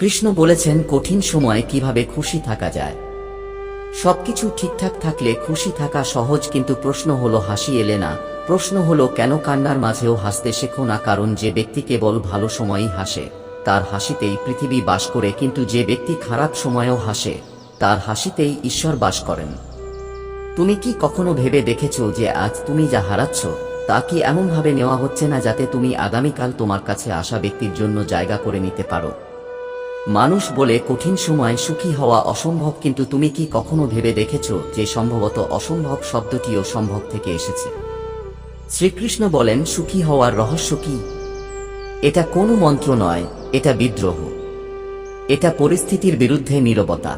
কৃষ্ণ বলেছেন কঠিন সময়ে কিভাবে খুশি থাকা যায়। সবকিছু ঠিকঠাক থাকলে খুশি থাকা সহজ, কিন্তু প্রশ্ন হলো হাসি এলে না। প্রশ্ন হলো কেন কান্নার মাঝেও হাসতে শেখো না, কারণ যে ব্যক্তি কেবল ভালো সময়ই হাসে তার হাসিতেই পৃথিবী বাস করে, কিন্তু যে ব্যক্তি খারাপ সময়েও হাসে তার হাসিতেই ঈশ্বর বাস করেন। তুমি কি কখনো ভেবে দেখেছো যে আজ তুমি যা হারাচ্ছ তা কি এমনভাবে নেওয়া হচ্ছে না যাতে তুমি আগামীকাল তোমার কাছে আসা ব্যক্তির জন্য জায়গা করে নিতে পারো? মানুষ বলে কঠিন সময় সুখী হওয়া অসম্ভব, কিন্তু তুমি কি কখনো ভেবে দেখেছো যে সম্ভবত অসম্ভব শব্দটিও সম্ভব থেকে এসেছে? শ্রীকৃষ্ণ বলেন সুখী হওয়ার রহস্য কি? এটা কোনো মন্ত্র নয়, এটা বিদ্রোহ, এটা পরিস্থিতির বিরুদ্ধে নীরবতা।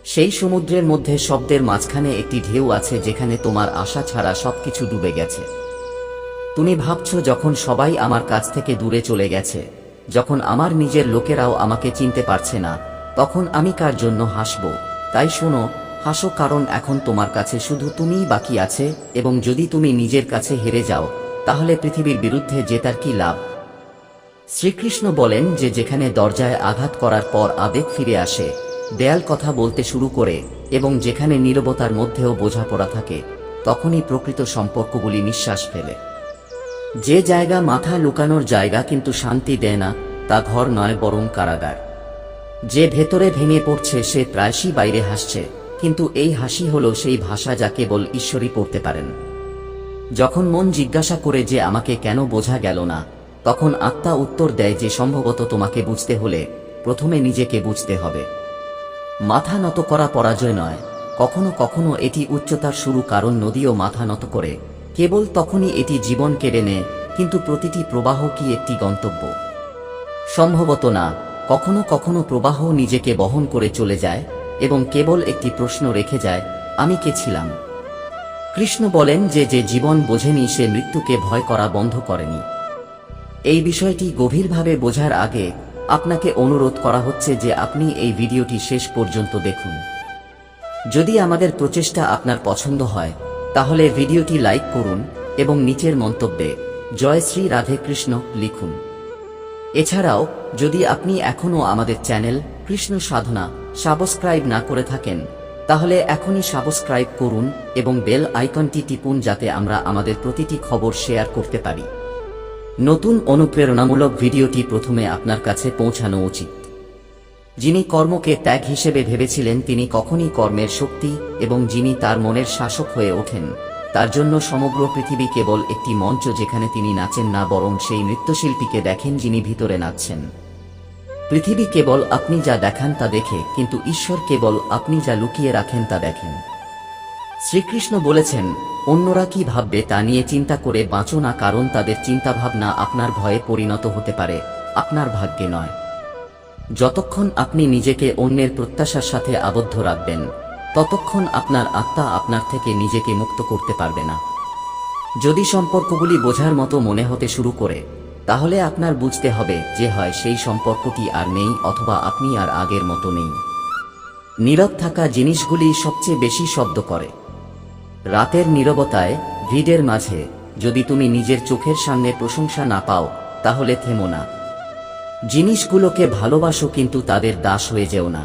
সেই সমুদ্রের মধ্যে শব্দের মাঝখানে একটি ঢেউ আছে যেখানে তোমার আশা ছাড়া সবকিছু ডুবে গেছে। তুমি ভাবছো যখন সবাই আমার কাছ থেকে দূরে চলে গেছে, যখন আমার নিজের লোকেরাও আমাকে চিনতে পারছে না, তখন আমি কার জন্য হাসব? তাই শোনো, হাসো, কারণ এখন তোমার কাছে শুধু তুমিই বাকি আছে, এবং যদি তুমি নিজের কাছে হেরে যাও তাহলে পৃথিবীর বিরুদ্ধে জেতার কি লাভ? শ্রীকৃষ্ণ বলেন যে যেখানে দরজায় আঘাত করার পর আবেগ ফিরে আসে, দেয়াল কথা বলতে শুরু করে, এবং যেখানে নীরবতার মধ্যেও বোঝাপড়া থাকে, তখনই প্রকৃত সম্পর্কগুলি নিঃশ্বাস ফেলে। যে জায়গা মাথা লুকানোর জায়গা কিন্তু শান্তি দেয় না, তা ঘর নয় বরং কারাগার। যে ভেতরে ভেঙে পড়ছে সে প্রায়শই বাইরে হাসছে, কিন্তু এই হাসি হলো সেই ভাষা যা কেবল ঈশ্বরই পড়তে পারেন। যখন মন জিজ্ঞাসা করে যে আমাকে কেন বোঝা গেল না, তখন আত্মা উত্তর দেয় যে সম্ভবত তোমাকে বুঝতে হলে প্রথমে নিজেকে বুঝতে হবে। মাথা নত করা পরাজয় নয়, কখনো কখনো এটি উচ্চতার শুরু, কারণ নদীও মাথা নত করে কেবল তখনই এটি জীবন কেড়ে নেয়। কিন্তু প্রতিটি প্রবাহ কি একটি গন্তব্য? সম্ভবত না। কখনো কখনো প্রবাহ নিজেকে বহন করে চলে যায় এবং কেবল একটি প্রশ্ন রেখে যায়, আমি কে ছিলাম? কৃষ্ণ বলেন যে যে জীবন বোঝেনি সে মৃত্যুকে ভয় করা বন্ধ করেনি। এই বিষয়টি গভীরভাবে বোঝার আগে আপনাকে অনুরোধ করা হচ্ছে যে আপনি এই ভিডিওটি শেষ পর্যন্ত দেখুন। যদি আমাদের প্রচেষ্টা আপনার পছন্দ হয় তাহলে ভিডিওটি লাইক করুন এবং নিচের মন্তব্যে জয় শ্রী রাধে কৃষ্ণ লিখুন। এছাড়াও যদি আপনি এখনও আমাদের চ্যানেল কৃষ্ণ সাধনা সাবস্ক্রাইব না করে থাকেন তাহলে এখনই সাবস্ক্রাইব করুন এবং বেল আইকনটি টিপুন যাতে আমরা আমাদের প্রতিটি খবর শেয়ার করতে পারি। নতুন অনুপ্রেরণামূলক ভিডিওটি প্রথমে আপনার কাছে পৌঁছানো উচিত। যিনি কর্মকে ত্যাগ হিসেবে ভেবেছিলেন তিনি কখনই কর্মের শক্তি এবং যিনি তার মনের শাসক হয়ে ওঠেন তার জন্য সমগ্র পৃথিবী কেবল একটি মঞ্চ যেখানে তিনি নাচেন না বরং সেই নৃত্যশিল্পীকে দেখেন যিনি ভিতরে নাচছেন। পৃথিবী কেবল আপনি যা দেখান তা দেখে, কিন্তু ঈশ্বর কেবল আপনি যা লুকিয়ে রাখেন তা দেখেন। শ্রীকৃষ্ণ বলেছেন অন্যরা কি ভাববে তা নিয়ে চিন্তা করে বাঁচো না, কারণ তাদের চিন্তাভাবনা আপনার ভয়ে পরিণত হতে পারে, আপনার ভাগ্যে নয়। যতক্ষণ আপনি নিজেকে অন্যের প্রত্যাশার সাথে আবদ্ধ রাখবেন ততক্ষণ আপনার আত্মা আপনার থেকে নিজেকে মুক্ত করতে পারবে না। যদি সম্পর্কগুলি বোঝার মতো মনে হতে শুরু করে তাহলে আপনার বুঝতে হবে যে হয় সেই সম্পর্কটি আর নেই অথবা আপনি আর আগের মতো নেই। নীরব থাকা জিনিসগুলি সবচেয়ে বেশি শব্দ করে। রাতের নীরবতায় ভিড়ের মাঝে যদি তুমি নিজের চোখের সামনে প্রশংসা না পাও তাহলে থেমো না। জিনিসগুলোকে ভালোবাসো কিন্তু তাদের দাস হয়ে যেও না।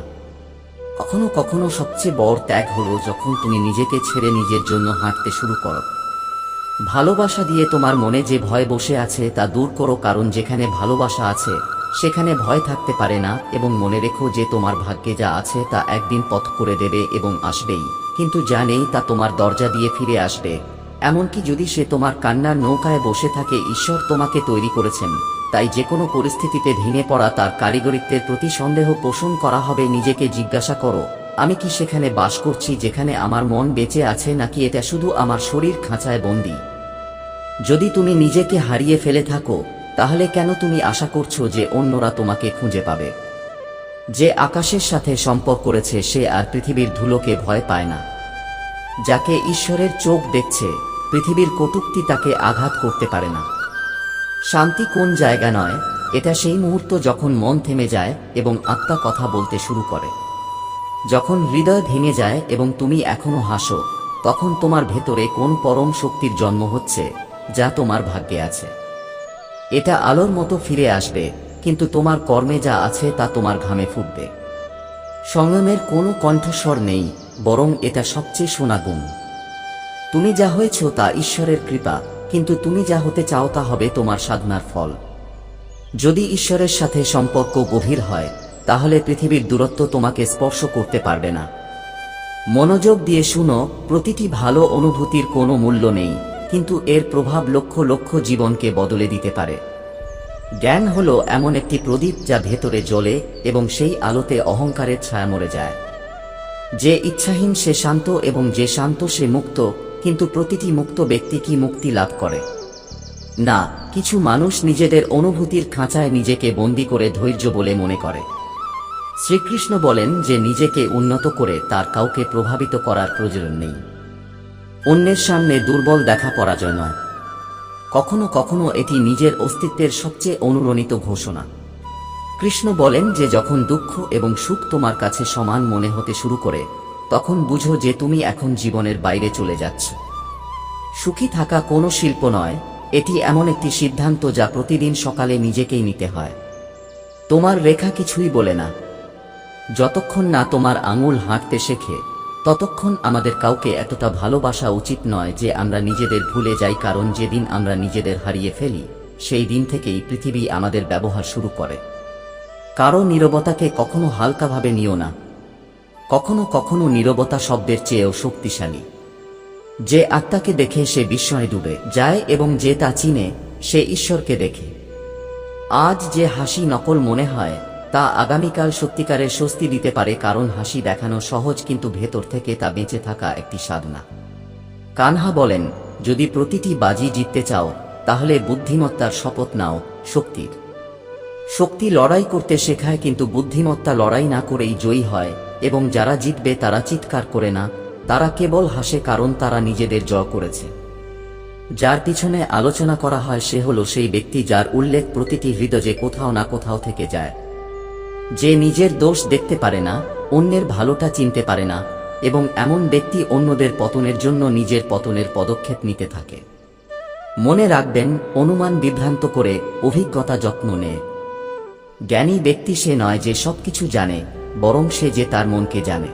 কখনো কখনো সবচেয়ে বড় ত্যাগ হলো যখন তুমি নিজেকে ছেড়ে নিজের জন্য হাঁটতে শুরু করো। ভালোবাসা দিয়ে তোমার মনে যে ভয় বসে আছে তা দূর করো, কারণ যেখানে ভালোবাসা আছে সেখানে ভয় থাকতে পারে না। এবং মনে রেখো যে তোমার ভাগ্যে যা আছে তা একদিন পথ করে দেবে এবং আসবেই, কিন্তু যা নেই তা তোমার দরজা দিয়ে ফিরে আসবে। এমনকি যদি সে তোমার কান্নার নৌকায় বসে থাকে, ঈশ্বর তোমাকে তৈরি করেছেন, তাই যে কোনো পরিস্থিতিতে ভেঙে পড়া তার কারিগরিত্বের প্রতি সন্দেহ পোষণ করা হবে। নিজেকে জিজ্ঞাসা করো, আমি কি সেখানে বাস করছি যেখানে আমার মন বেঁচে আছে, নাকি এটা শুধু আমার শরীর খাঁচায় বন্দী? যদি তুমি নিজেকে হারিয়ে ফেলে থাকো তাহলে কেন তুমি আশা করছো যে অন্যরা তোমাকে খুঁজে পাবে? যে আকাশের সাথে সম্পর্ক করেছে সে আর পৃথিবীর ধুলোকে ভয় পায় না। যাকে ঈশ্বরের চোখ দেখছে পৃথিবীর কটূক্তি তাকে আঘাত করতে পারে না। শান্তি কোন জায়গা নয়, এটা সেই মুহূর্ত যখন মন থেমে যায় এবং আত্মা কথা বলতে শুরু করে। যখন হৃদয় ভেঙে যায় এবং তুমি এখনো হাসো, তখন তোমার ভেতরে কোন পরম শক্তির জন্ম হচ্ছে যা তোমার ভাগ্যে আছে। এটা আলোর মতো ফিরে আসবে কিন্তু তোমার কর্মে যা আছে তা তোমার ঘামে ফুটবে। সংযমের কোনো কণ্ঠস্বর নেই, বরং এটা সবচেয়ে শোনা গুণ। তুমি যা হয়েছ তা ঈশ্বরের কৃপা, কিন্তু তুমি যা হতে চাও তা হবে তোমার সাধনার ফল। যদি ঈশ্বরের সাথে সম্পর্ক গভীর হয়, তাহলে পৃথিবীর দূরত্ব তোমাকে স্পর্শ করতে পারবে না। মনোযোগ দিয়ে শুনো, প্রতিটি ভালো অনুভূতির কোনো মূল্য নেই, কিন্তু এর প্রভাব লক্ষ লক্ষ জীবনকে বদলে দিতে পারে। জ্ঞান হলো এমন একটি প্রদীপ যা ভেতরে জ্বলে এবং সেই আলোতে অহংকারের ছায়া মরে যায়। যে ইচ্ছাহীন সে শান্ত এবং যে শান্ত সে মুক্ত, কিন্তু প্রতিটি মুক্ত ব্যক্তি কি মুক্তি লাভ করে? না, কিছু মানুষ নিজেদের অনুভূতির খাঁচায় নিজেকে বন্দী করে ধৈর্য বলে মনে করে। শ্রীকৃষ্ণ বলেন যে নিজেকে উন্নত করে তার কাউকে প্রভাবিত করার প্রয়োজন নেই। অন্যের সামনে দুর্বল দেখা পরাজয় নয়, কখনো কখনো এটি নিজের অস্তিত্বের সবচেয়ে অনুরণিত ঘোষণা। কৃষ্ণ বলেন যে যখন দুঃখ এবং সুখ তোমার কাছে সমান মনে হতে শুরু করে, তখন বুঝো যে তুমি এখন জীবনের বাইরে চলে যাচ্ছ। সুখী থাকা কোনো শিল্প নয়, এটি এমন একটি সিদ্ধান্ত যা প্রতিদিন সকালে নিজেকেই নিতে হয়। তোমার রেখা কিছুই বলে না। যতক্ষণ না তোমার আঙুল হাঁটতে শেখে, ততক্ষণ আমাদের কাউকে এতটা ভালোবাসা উচিত নয় যে আমরা নিজেদের ভুলে যাই, কারণ যেদিন আমরা নিজেদের হারিয়ে ফেলি, সেই দিন থেকেই পৃথিবী আমাদের ব্যবহার শুরু করে। কারো নীরবতাকে কখনো হালকাভাবে নিও না। কখনো কখনো নীরবতা শব্দের চেয়েও শক্তিশালী। যে আত্মাকে দেখে সে বিস্ময়ে ডুবে যায় এবং যে তা চিনে সে ঈশ্বরকে দেখে। আজ যে হাসি নকল মনে হয়, তা আগামীকাল সত্যিকারের স্বস্তি দিতে পারে, কারণ হাসি দেখানো সহজ, কিন্তু ভেতর থেকে তা বেঁচে থাকা একটি সাধনা। কানহা বলেন, যদি প্রতিটি বাজি জিততে চাও, তাহলে বুদ্ধিমত্তার শপথ নাও। শক্তি লড়াই করতে শেখায়, কিন্তু বুদ্ধিমত্তা লড়াই না করেই জয়ী হয়। এবং যারা জিতবে তারা চিৎকার করে না, তারা কেবল হাসে, কারণ তারা নিজেদের জয় করেছে। যার পিছনে আলোচনা করা হয় সে হলো সেই ব্যক্তি যার উল্লেখ প্রতিটি হৃদয়ে কোথাও না কোথাও থেকে যায়। যে নিজের দোষ দেখতে পারে না, অন্যের ভালোটা চিনতে পারে না, এবং এমন ব্যক্তি অন্যদের পতনের জন্য নিজের পতনের পদক্ষেপ নিতে থাকে। মনে রাখবেন, অনুমান বিভ্রান্ত করে, অভিজ্ঞতা যত্ন নেয়। জ্ঞানী ব্যক্তি সে নয় যে সবকিছু জানে, বরং সে যে তার মনকে জানে।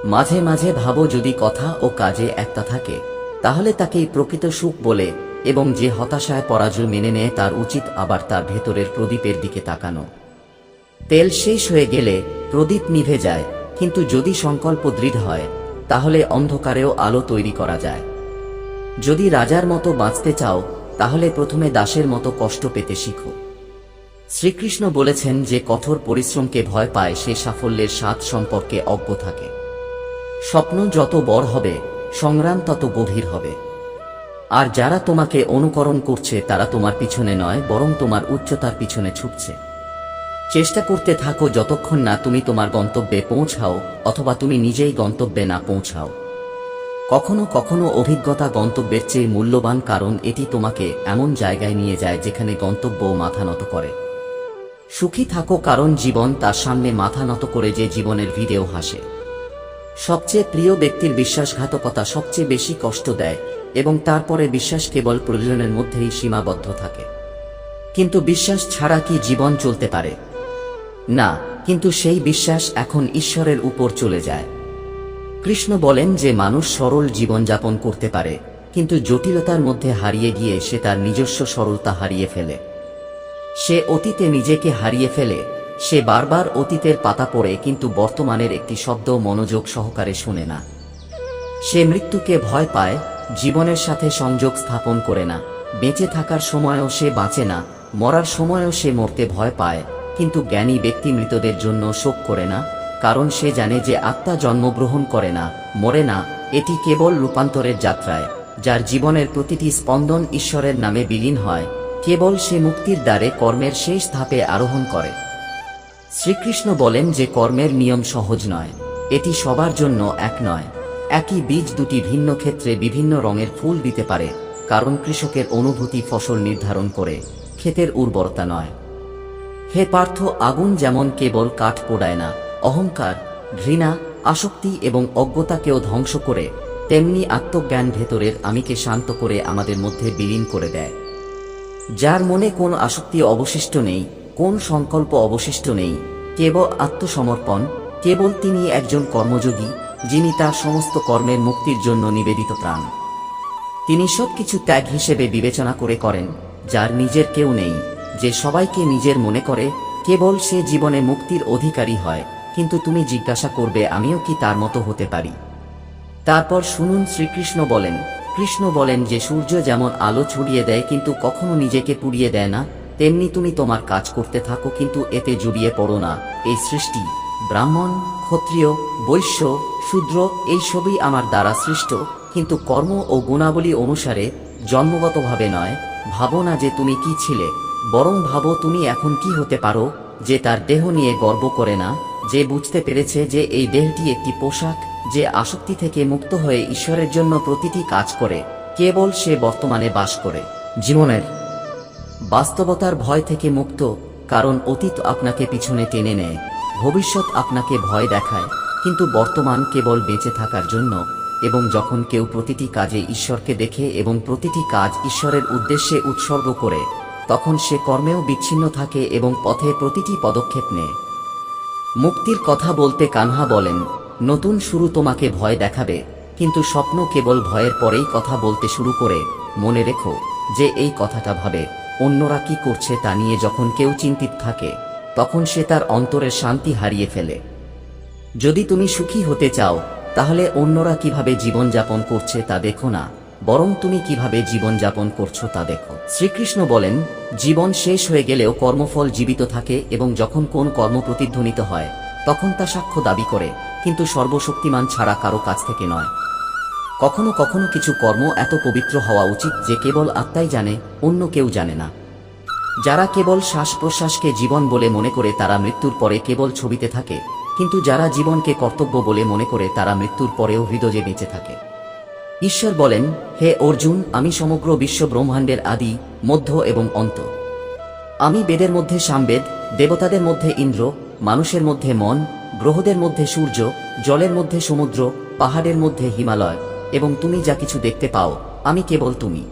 মাঝে মাঝে ভাবো, যদি কথা ও কাজে একটা থাকে, তাহলে তাকেই প্রকৃত সুখ বলে, এবং যে হতাশায় পরাজয় মেনে নেয় তার উচিত আবার তার ভেতরের প্রদীপের দিকে তাকানো। তেল শেষ হয়ে গেলে প্রদীপ নিভে যায়, কিন্তু যদি সংকল্প দৃঢ় হয়, তাহলে অন্ধকারেও আলো তৈরি করা যায়। যদি রাজার মতো বাঁচতে চাও, তাহলে প্রথমে দাসের মতো কষ্ট পেতে শিখো। শ্রীকৃষ্ণ বলেছেন যে কঠোর পরিশ্রমকে ভয় পায় সে সাফল্যের স্বাদ সম্পর্কে অজ্ঞ থাকে। স্বপ্ন যত বড় হবে, সংগ্রাম তত গভীর হবে। আর যারা তোমাকে অনুকরণ করছে তারা তোমার পিছনে নয়, বরং তোমার উচ্চতার পিছনে ছুটছে। চেষ্টা করতে থাকো যতক্ষণ না তুমি তোমার গন্তব্যে পৌঁছাও, অথবা তুমি নিজেই গন্তব্যে না পৌঁছাও। কখনো কখনো অভিজ্ঞতা গন্তব্যের চেয়ে মূল্যবান, কারণ এটি তোমাকে এমন জায়গায় নিয়ে যায় যেখানে গন্তব্যও মাথা নত করে। সুখী থাকো, কারণ জীবন তার সামনে মাথা নত করে যে জীবনের ভিড়েও হাসে। সবচেয়ে প্রিয় ব্যক্তির বিশ্বাসঘাতকতা সবচেয়ে বেশি কষ্ট দেয়, এবং তারপরে বিশ্বাস কেবল প্রয়োজনের মধ্যেই সীমাবদ্ধ থাকে। কিন্তু বিশ্বাস ছাড়া কি জীবন চলতে পারে? না, কিন্তু সেই বিশ্বাস এখন ঈশ্বরের উপর চলে যায়। কৃষ্ণ বলেন যে মানুষ সরল জীবনযাপন করতে পারে, কিন্তু জটিলতার মধ্যে হারিয়ে গিয়ে সে তার নিজস্ব সরলতা হারিয়ে ফেলে। সে অতীতে নিজেকে হারিয়ে ফেলে, সে বারবার অতীতের পাতা পড়ে, কিন্তু বর্তমানের একটি শব্দ মনোযোগ সহকারে শোনে না। সে মৃত্যুকে ভয় পায়, জীবনের সাথে সংযোগ স্থাপন করে না। বেঁচে থাকার সময়ও সে বাঁচে না, মরার সময়ও সে মরতে ভয় পায়। কিন্তু জ্ঞানী ব্যক্তি মৃতদের জন্য শোক করে না, কারণ সে জানে যে আত্মা জন্মগ্রহণ করে না, মরে না, এটি কেবল রূপান্তরের যাত্রায়। যার জীবনের প্রতিটি স্পন্দন ঈশ্বরের নামে বিলীন হয়, কেবল সে মুক্তির দ্বারে কর্মের শেষ ধাপে আরোহণ করে। শ্রীকৃষ্ণ বলেন যে কর্মের নিয়ম সহজ নয়, এটি সবার জন্য এক নয়। একই বীজ দুটি ভিন্ন ক্ষেত্রে বিভিন্ন রঙের ফুল দিতে পারে, কারণ কৃষকের অনুভূতি ফসল নির্ধারণ করে, ক্ষেতের উর্বরতা নয়। হে পার্থ, আগুন যেমন কেবল কাঠ পোড়ায় না, অহংকার, ঘৃণা, আসক্তি এবং অজ্ঞতাকেও ধ্বংস করে, তেমনি আত্মজ্ঞান ভেতরের আমিকে শান্ত করে আমাদের মধ্যে বিলীন করে দেয়। যার মনে কোনো আসক্তি অবশিষ্ট নেই, কোন সংকল্প অবশিষ্ট নেই, কেবল আত্মসমর্পণ। কেবল তিনি একজন কর্মযোগী, যিনি তার সমস্ত কর্মের মুক্তির জন্য নিবেদিত প্রাণ। তিনি সবকিছু ত্যাগ হিসেবে বিবেচনা করেন, যার নিজের কেউ নেই, যে সবাইকে নিজের মনে করে, কেবল সে জীবনে মুক্তির অধিকারী হয়। কিন্তু তুমি জিজ্ঞাসা করবে, আমিও কি তার মতো হতে পারি? তারপর শুনুন, কৃষ্ণ বলেন যে সূর্য যেমন আলো ছড়িয়ে দেয় কিন্তু কখনো নিজেকে পুড়িয়ে দেয় না, তেমনি তুমি তোমার কাজ করতে থাকো কিন্তু এতে জড়িয়ে পড়ো না। এই সৃষ্টি, ব্রাহ্মণ, ক্ষত্রিয়, বৈশ্য, শূদ্র, এই সবই আমার দ্বারা সৃষ্ট, কিন্তু কর্ম ও গুণাবলী অনুসারে, জন্মগতভাবে নয়। ভাবো না যে তুমি কি ছিলে, বরং ভাবো তুমি এখন কি হতে পারো। যে তার দেহ নিয়ে গর্ব করে না, যে বুঝতে পেরেছে যে এই দেহটি একটি পোশাক, যে আসক্তি থেকে মুক্ত হয়ে ঈশ্বরের জন্য প্রতিটি কাজ করে, কেবল সে বর্তমানে বাস করে। জীবনের বাস্তবতার ভয় থেকে মুক্ত, কারণ অতীত আপনাকে পিছনে টেনে নেয়, ভবিষ্যৎ আপনাকে ভয় দেখায়, কিন্তু বর্তমান কেবল বেঁচে থাকার জন্য। এবং যখন কেউ প্রতিটি কাজে ঈশ্বরকে দেখে এবং প্রতিটি কাজ ঈশ্বরের উদ্দেশ্যে উৎসর্গ করে, তখন সে কর্মেও বিচ্ছিন্ন থাকে এবং পথে প্রতিটি পদক্ষেপ নেয়। মুক্তির কথা বলতে কানহা বলেন, নতুন শুরু তোমাকে ভয় দেখাবে, কিন্তু স্বপ্ন কেবল ভয়ের পরেই কথা বলতে শুরু করে। মনে রেখো যে এই কথাটা ভাবে, অন্যরা কি করছে তা নিয়ে যখন কেউ চিন্তিত থাকে, তখন সে তার অন্তরের শান্তি হারিয়ে ফেলে। যদি তুমি সুখী হতে চাও, তাহলে অন্যরা কিভাবে জীবনযাপন করছে তা দেখো না, বরং তুমি কিভাবে জীবনযাপন করছো তা দেখো। শ্রীকৃষ্ণ বলেন, জীবন শেষ হয়ে গেলেও কর্মফল জীবিত থাকে এবং যখন কোন কর্ম প্রতিধ্বনিত হয়, তখন তা সাক্ষ্য দাবি করে, কিন্তু সর্বশক্তিমান ছাড়া কারো কাছ থেকে নয়। কখনো কখনো কিছু কর্ম এত পবিত্র হওয়া উচিত যে কেবল আত্মাই জানে, অন্য কেউ জানে না। যারা কেবল শ্বাস প্রশ্বাসকে জীবন বলে মনে করে তারা মৃত্যুর পরে কেবল ছবিতে থাকে, কিন্তু যারা জীবনকে কর্তব্য বলে মনে করে তারা মৃত্যুর পরেও হৃদয়ে বেঁচে থাকে। ঈশ্বর বলেন, হে অর্জুন, আমি সমগ্র বিশ্ব ব্রহ্মাণ্ডের আদি, মধ্য এবং অন্ত। আমি বেদের মধ্যে সামবেদ, দেবতাদের মধ্যে ইন্দ্র, মানুষের মধ্যে মন, গ্রহদের মধ্যে সূর্য, জলের মধ্যে সমুদ্র, পাহাড়ের মধ্যে হিমালয়, এবং তুমি যা কিছু দেখতে পাও, আমি কেবল তুমি।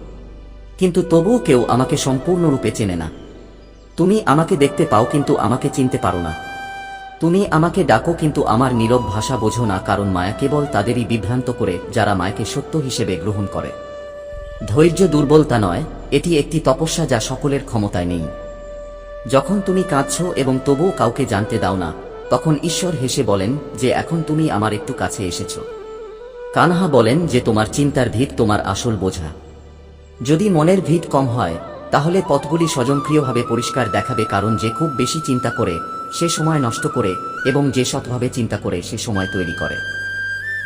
কিন্তু তবুও কেউ আমাকে সম্পূর্ণরূপে চেনে না। তুমি আমাকে দেখতে পাও কিন্তু আমাকে চিনতে পারো না। তুমি আমাকে ডাকো কিন্তু আমার নীরব ভাষা বোঝো না, কারণ মায়া কেবল তাদেরই বিভ্রান্ত করে যারা মায়াকে সত্য হিসেবে গ্রহণ করে। ধৈর্য দুর্বলতা নয়, এটি একটি তপস্যা যা সকলের ক্ষমতায় নেই। যখন তুমি কাঁদছো এবং তবুও কাউকে জানতে দাও না, তখন ঈশ্বর হেসে বলেন যে এখন তুমি আমার একটু কাছে এসেছো। কানহা বলেন যে তোমার চিন্তার ভিত তোমার আসল বোঝা। যদি মনের ভিত কম হয়, তাহলে পথগুলি স্বয়ংক্রিয়ভাবে পরিষ্কার দেখাবে, কারণ যে খুব বেশি চিন্তা করে সে সময় নষ্ট করে, এবং যে সৎভাবে চিন্তা করে সে সময় তৈরি করে।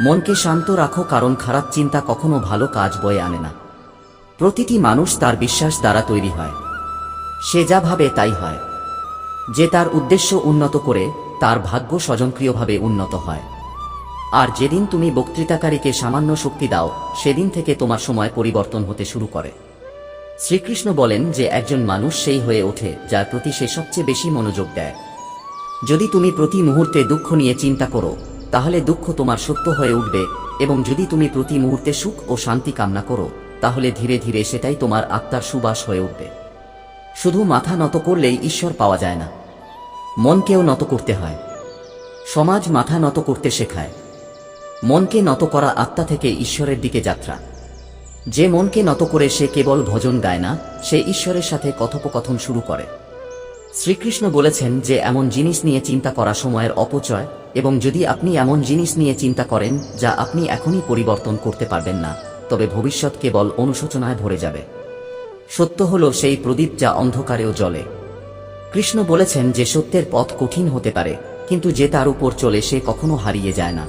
মনকে শান্ত রাখো, কারণ খারাপ চিন্তা কখনো ভালো কাজ বয়ে আনে না। প্রতিটি মানুষ তার বিশ্বাস দ্বারা তৈরি হয়। সে যা ভাবে তাই হয়। যে তার উদ্দেশ্য উন্নত করে, তার ভাগ্য স্বয়ংক্রিয়ভাবে উন্নত হয়। আর যেদিন তুমি বক্তৃতাকারীকে সামান্য শক্তি দাও, সেদিন থেকে তোমার সময় পরিবর্তন হতে শুরু করে। শ্রীকৃষ্ণ বলেন যে একজন মানুষ সেই হয়ে ওঠে যার প্রতি সে সবচেয়ে বেশি মনোযোগ দেয়। যদি তুমি প্রতি মুহূর্তে দুঃখ নিয়ে চিন্তা করো, তাহলে দুঃখ তোমার সত্য হয়ে উঠবে, এবং যদি তুমি প্রতি মুহূর্তে সুখ ও শান্তি কামনা করো, তাহলে ধীরে ধীরে সেটাই তোমার আত্মার সুবাস হয়ে উঠবে। শুধু মাথা নত করলেই ঈশ্বর পাওয়া যায় না, মনকেও নত করতে হয়। সমাজ মাথা নত করতে শেখায়। মনকে নত করা আত্মা থেকে ঈশ্বরের দিকে যাত্রা। যে মনকে নত করে সে কেবল ভজন গায় না, সে ঈশ্বরের সাথে কথোপকথন শুরু করে। শ্রীকৃষ্ণ বলেছেন যে এমন জিনিস নিয়ে চিন্তা করা সময়ের অপচয়, এবং যদি আপনি এমন জিনিস নিয়ে চিন্তা করেন যা আপনি এখনই পরিবর্তন করতে পারবেন না, তবে ভবিষ্যৎ কেবল অনুশোচনায় ভরে যাবে। সত্য হল সেই প্রদীপ যা অন্ধকারেও জ্বলে। কৃষ্ণ বলেছেন যে সত্যের পথ কঠিন হতে পারে, কিন্তু যে তার উপর চলে সে কখনো হারিয়ে যায় না।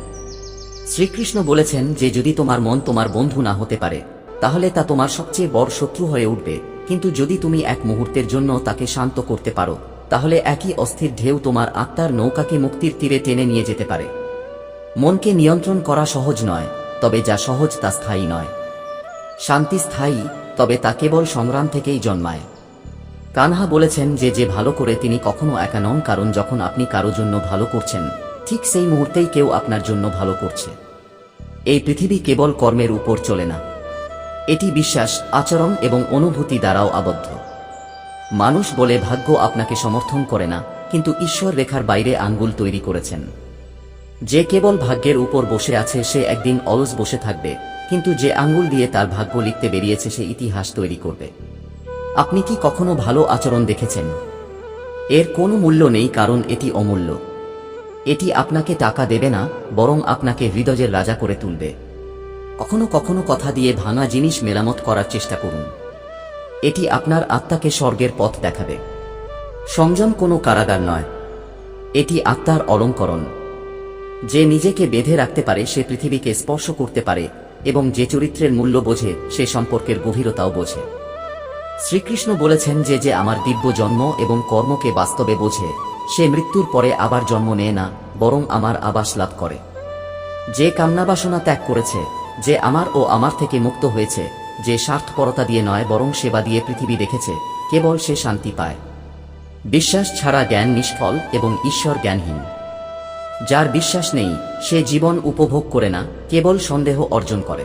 শ্রীকৃষ্ণ বলেছেন যে যদি তোমার মন তোমার বন্ধু না হতে পারে, তাহলে তা তোমার সবচেয়ে বড় শত্রু হয়ে উঠবে, কিন্তু যদি তুমি এক মুহূর্তের জন্য তাকে শান্ত করতে পারো, তাহলে একই অস্থির ঢেউ তোমার আত্মার নৌকাকে মুক্তির তীরে টেনে নিয়ে যেতে পারে। মনকে নিয়ন্ত্রণ করা সহজ নয়, তবে যা সহজ তা স্থায়ী নয়। শান্তি স্থায়ী, তবে তা কেবল সংগ্রাম থেকেই জন্মায়। কানহা বলেছেন যে যে ভালো করে তিনি কখনো একা নন, কারণ যখন আপনি কারো জন্য ভালো করছেন, ঠিক সেই মুহূর্তেই কেউ আপনার জন্য ভালো করছে। এই পৃথিবী কেবল কর্মের উপর চলে না, এটি বিশ্বাস, আচরণ এবং অনুভূতি দ্বারাও আবদ্ধ। মানুষ বলে ভাগ্য আপনাকে সমর্থন করে না, কিন্তু ঈশ্বর রেখার বাইরে আঙ্গুল তৈরি করেছেন। যে কেবল ভাগ্যের উপর বসে আছে সে একদিন অলস বসে থাকবে, কিন্তু যে আঙ্গুল দিয়ে তার ভাগ্য লিখতে বেরিয়েছে সে ইতিহাস তৈরি করবে। আপনি কি কখনো ভালো আচরণ দেখেছেন? এর কোনো মূল্য নেই, কারণ এটি অমূল্য। এটি আপনাকে টাকা দেবে না, বরং আপনাকে হৃদয়ের রাজা করে তুলবে। কখনো কখনো কথা দিয়ে ভাঙা জিনিস মেরামত করার চেষ্টা করুন। এটি আপনার আত্মাকে স্বর্গের পথ দেখাবে। সংযম কোনো কারাগার নয়, এটি আত্মার অলঙ্করণ। যে নিজেকে বেঁধে রাখতে পারে সে পৃথিবীকে স্পর্শ করতে পারে, এবং যে চরিত্রের মূল্য বোঝে সে সম্পর্কের গভীরতাও বোঝে। শ্রীকৃষ্ণ বলেছেন যে যে আমার দিব্য জন্ম এবং কর্মকে বাস্তবে বোঝে সে মৃত্যুর পরে আবার জন্ম নেয় না, বরং আমার আবাস লাভ করে। যে কামনাবাসনা ত্যাগ করেছে, যে আমার ও আমার থেকে মুক্ত হয়েছে, যে স্বার্থপরতা দিয়ে নয় বরং সেবা দিয়ে পৃথিবী দেখেছে, কেবল সে শান্তি পায়। বিশ্বাস ছাড়া জ্ঞান নিষ্ফল এবং ঈশ্বর জ্ঞানহীন। যার বিশ্বাস নেই সে জীবন উপভোগ করে না, কেবল সন্দেহ অর্জন করে।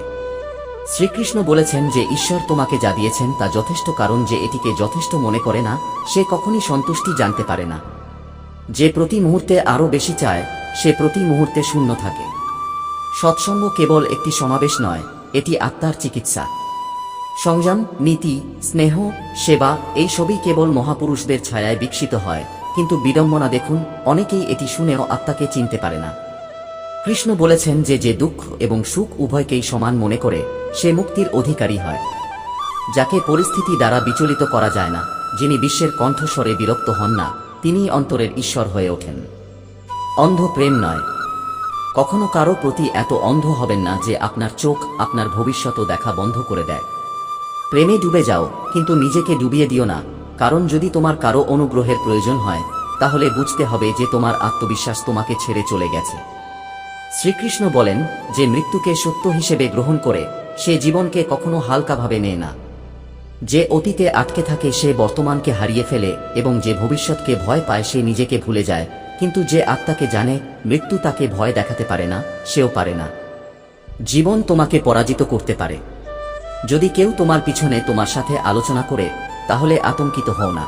শ্রীকৃষ্ণ বলেছেন যে ঈশ্বর তোমাকে যা দিয়েছেন তা যথেষ্ট, কারণ যে এটিকে যথেষ্ট মনে করে না সে কখনই সন্তুষ্টি জানতে পারে না। যে প্রতি মুহূর্তে আরও বেশি চায় সে প্রতি মুহূর্তে শূন্য থাকে। সৎসঙ্গ কেবল একটি সমাবেশ নয়, এটি আত্মার চিকিৎসা। সংযম, নীতি, স্নেহ, সেবা এই সবই কেবল মহাপুরুষদের ছায়ায় বিকশিত হয়, কিন্তু বিড়ম্বনা দেখুন, অনেকেই এটি শুনেও আত্মাকে চিনতে পারে না। কৃষ্ণ বলেছেন যে যে দুঃখ এবং সুখ উভয়কেই সমান মনে করে সে মুক্তির অধিকারী হয়। যাকে পরিস্থিতি দ্বারা বিচলিত করা যায় না, যিনি বিশ্বের কণ্ঠস্বরে বিরক্ত হন না, তিনিই অন্তরের ঈশ্বর হয়ে ওঠেন। অন্ধ প্রেম নয়। কখনো কারো প্রতি এত অন্ধ হবেন না যে আপনার চোখ আপনার ভবিষ্যৎও দেখা বন্ধ করে দেয়। প্রেমে ডুবে যাও, কিন্তু নিজেকে ডুবিয়ে দিও না, কারণ যদি তোমার কারো অনুগ্রহের প্রয়োজন হয় তাহলে বুঝতে হবে যে তোমার আত্মবিশ্বাস তোমাকে ছেড়ে চলে গেছে। শ্রীকৃষ্ণ বলেন যে মৃত্যুকে সত্য হিসেবে গ্রহণ করে সে জীবনকে কখনো হালকাভাবে নেয় না। যে অতীতে আটকে থাকে সে বর্তমানকে হারিয়ে ফেলে, এবং যে ভবিষ্যৎকে ভয় পায় সে নিজেকে ভুলে যায়। কিন্তু যে আত্মাকে জানে মৃত্যু তাকে ভয় দেখাতে পারে না, সেও পারে না। জীবন তোমাকে পরাজিত করতে পারে। যদি কেউ তোমার পিছনে তোমার সাথে আলোচনা করে তাহলে আতঙ্কিত হও না।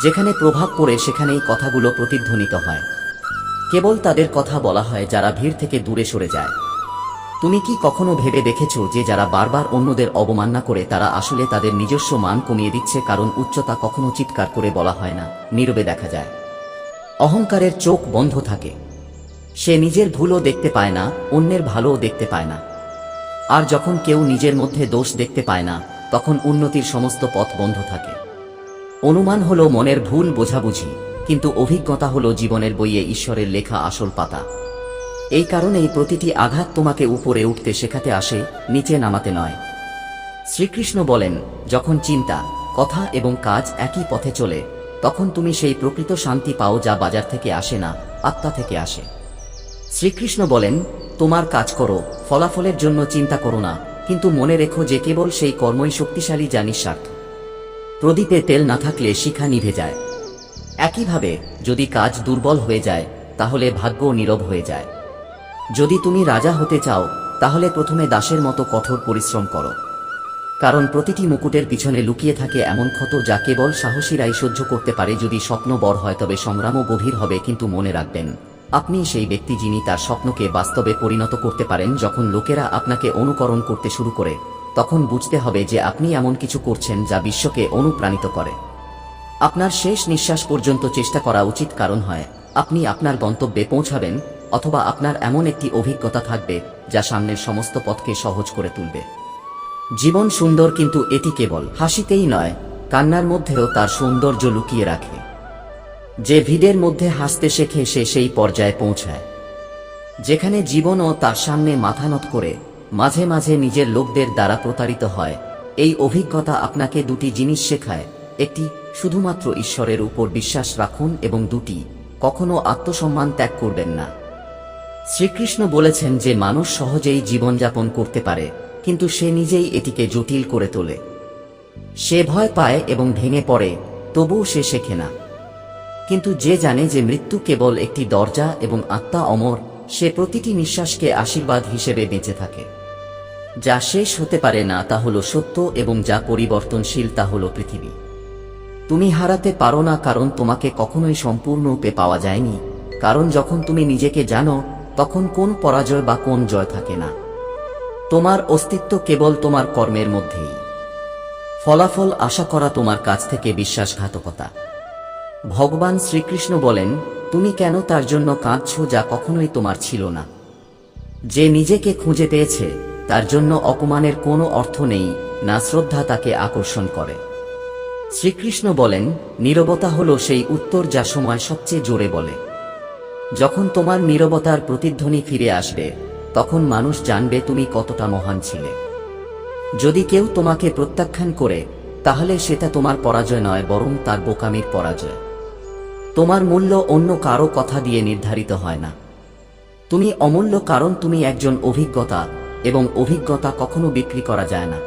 যেখানে প্রভাব পড়ে সেখানেই কথাগুলো প্রতিধ্বনিত হয়। কেবল তাদের কথা বলা হয় যারা ভিড় থেকে দূরে সরে যায়। তুমি কি কখনো ভেবে দেখেছো যে যারা বারবার অন্যদের অবমাননা করে তারা আসলে তাদের নিজস্ব মান কমিয়ে দিচ্ছে? কারণ উচ্চতা কখনো চিৎকার করে বলা হয় না, নীরবে দেখা যায়। অহংকারের চোখ বন্ধ থাকে, সে নিজের ভুলও দেখতে পায় না, অন্যের ভালোও দেখতে পায় না। আর যখন কেউ নিজের মধ্যে দোষ দেখতে পায় না তখন উন্নতির সমস্ত পথ বন্ধ থাকে। অনুমান হলো মনের ভুল বোঝাবুঝি, কিন্তু অভিজ্ঞতা হলো জীবনের বইয়ে ঈশ্বরের লেখা আসল পাতা। এই কারণেই প্রতিটি আঘাত তোমাকে উপরে উঠতে শেখাতে আসে, নিচে নামাতে নয়। শ্রীকৃষ্ণ বলেন, যখন চিন্তা, কথা এবং কাজ একই পথে চলে তখন তুমি সেই প্রকৃত শান্তি পাও যা বাজার থেকে আসে না, আত্মা থেকে আসে। শ্রীকৃষ্ণ বলেন, তোমার কাজ করো, ফলাফলের জন্য চিন্তা করো না, কিন্তু মনে রেখো যে কেবল সেই কর্মই শক্তিশালী যা নিঃস্বার্থ। প্রদীপে তেল না থাকলে শিখা নিভে যায়। একইভাবে যদি কাজ দুর্বল হয়ে যায় তাহলে ভাগ্য নীরব হয়ে যায়। যদি তুমি রাজা হতে চাও তাহলে প্রথমে দাসের মতো কঠোর পরিশ্রম করো, কারণ প্রতিটি মুকুটের পিছনে লুকিয়ে থাকে এমন ক্ষত যা কেবল সাহসীরাই সহ্য করতে পারে। যদি স্বপ্ন বড় হয় তবে সংগ্রামও গভীর হবে, কিন্তু মনে রাখবেন আপনি সেই ব্যক্তি যিনি তার স্বপ্নকে বাস্তবে পরিণত করতে পারেন। যখন লোকেরা আপনাকে অনুকরণ করতে শুরু করে তখন বুঝতে হবে যে আপনি এমন কিছু করছেন যা বিশ্বকে অনুপ্রাণিত করে। আপনার শেষ নিঃশ্বাস পর্যন্ত চেষ্টা করা উচিত, কারণ হয় আপনি আপনার গন্তব্যে পৌঁছাবেন, অথবা আপনার এমন একটি অভিজ্ঞতা থাকবে যা সামনের সমস্ত পথকে সহজ করে তুলবে। জীবন সুন্দর, কিন্তু এটি কেবল হাসিতেই নয়, কান্নার মধ্যেও তার সৌন্দর্য লুকিয়ে রাখে। যে ভিড়ের মধ্যে হাসতে শেখে সে সেই পর্যায়ে পৌঁছায় যেখানে জীবনও তার সামনে মাথা নত করে মাঝে মাঝে নিজের লোকদের দ্বারা প্রতারিত হয়। এই অভিজ্ঞতা আপনাকে দুটি জিনিস শেখায়। একটি, শুধুমাত্র ঈশ্বরের উপর বিশ্বাস রাখুন, এবং দুটি, কখনো আত্মসম্মান ত্যাগ করবেন না। শ্রীকৃষ্ণ বলেছেন যে মানুষ সহজেই জীবনযাপন করতে পারে, কিন্তু সে নিজেই এটিকে জটিল করে তোলে। সে ভয় পায় এবং ভেঙে পড়ে, তবুও সে শেখে না। কিন্তু যে জানে যে মৃত্যু কেবল একটি দরজা এবং আত্মা অমর, সে প্রতিটি নিঃশ্বাসকে আশীর্বাদ হিসেবে বেঁচে থাকে। যা শেষ হতে পারে না তা হলো সত্য, এবং যা পরিবর্তনশীল তা হলো পৃথিবী। তুমি হারাতে পারো না কারণ তোমাকে কখনোই সম্পূর্ণরূপে পাওয়া যায়নি, কারণ যখন তুমি নিজেকে জানো তখন কোন পরাজয় বা কোন জয় থাকে না। তোমার অস্তিত্ব কেবল তোমার কর্মের মধ্যেই। ফলাফল আশা করা তোমার কাছ থেকে বিশ্বাসঘাতকতা। ভগবান শ্রীকৃষ্ণ বলেন, তুমি কেন তার জন্য কাঁদছ যা কখনোই তোমার ছিল না? যে নিজেকে খুঁজে পেয়েছে তার জন্য অপমানের কোনো অর্থ নেই, না শ্রদ্ধা তাকে আকর্ষণ করে। শ্রীকৃষ্ণ বলেন, নীরবতা হলো সেই উত্তর যা সময় সবচেয়ে জোরে বলে। যখন তোমার নীরবতার প্রতিধ্বনি ফিরে আসবে তখন মানুষ জানবে তুমি কতটা মহান ছিলে। যদি কেউ তোমাকে প্রত্যাখ্যান করে তাহলে সেটা তোমার পরাজয় নয়, বরং তার বোকামির পরাজয়। তোমার মূল্য অন্য কারো কথা দিয়ে নির্ধারিত হয় না। তুমি অমূল্য কারণ তুমি একজন অভিজ্ঞতা, এবং অভিজ্ঞতা কখনো বিক্রি করা যায় না।